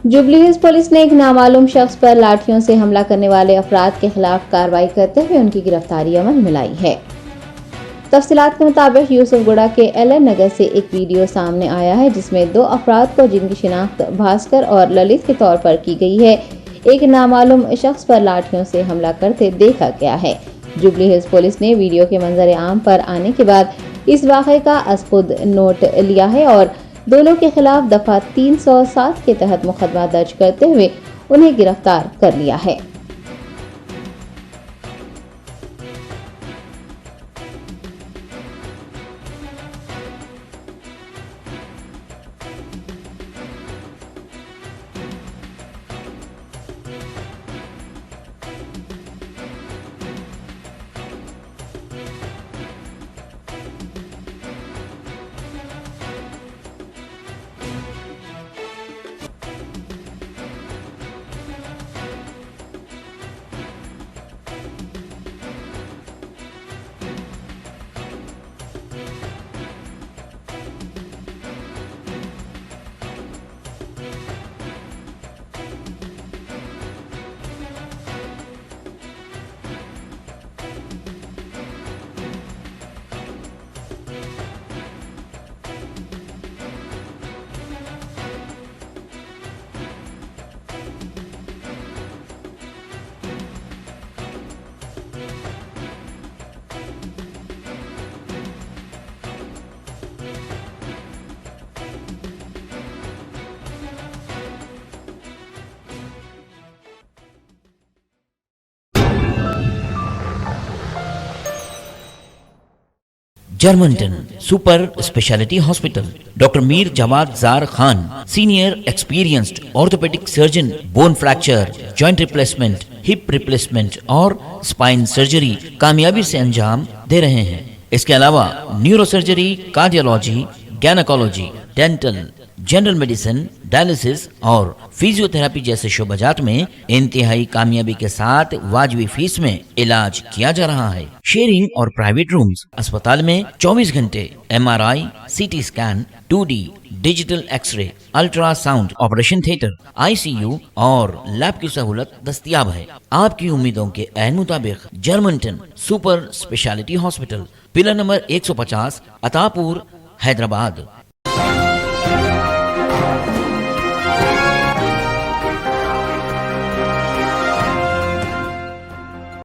Jubilee hills police ने एक नामालूम शख्स पर लाठियों से हमला करने वाले अफराद के खिलाफ कार्रवाई करते हुए उनकी गिरफ्तारी अमल में लाई है। तफसीलात के मुताबिक यूसुफगुड़ा के एलएन नगर से एक वीडियो सामने आया है जिसमें दो अफराद को, जिनकी शिनाख्त भास्कर और ललित के तौर पर की गई है, एक नामालूम शख्स पर लाठियों से हमला करते देखा गया है। जुबली हिल्स पुलिस ने वीडियो के मंजर आम पर आने के बाद इस वाक़े का अज़खुद नोट लिया है और दोनों के खिलाफ दफा 307 के तहत मुकदमा दर्ज करते हुए उन्हें गिरफ्तार कर लिया है। जर्मनटन super speciality hospital, doctor Mir Jawad Zar Khan, senior experienced orthopaedic surgeon, bone fracture, joint replacement, hip replacement और स्पाइन सर्जरी कामयाबी से अंजाम दे रहे हैं। इसके अलावा neuro surgery, cardiology, gynaecology, dental, general medicine, dialysis और फिजियोथेरेपी जैसे शोबाजात में इंतहाई कामयाबी के साथ वाजबी फीस में इलाज किया जा रहा है। शेयरिंग और प्राइवेट रूम्स, अस्पताल में 24 घंटे MRI, CT scan, 2D digital x-ray, ultrasound, operation theatre, ICU और लैब की सहूलत दस्तयाब है। आपकी उम्मीदों के ऐन मुताबिक Germanten super speciality hospital, pillar number 150, Attapur, Hyderabad.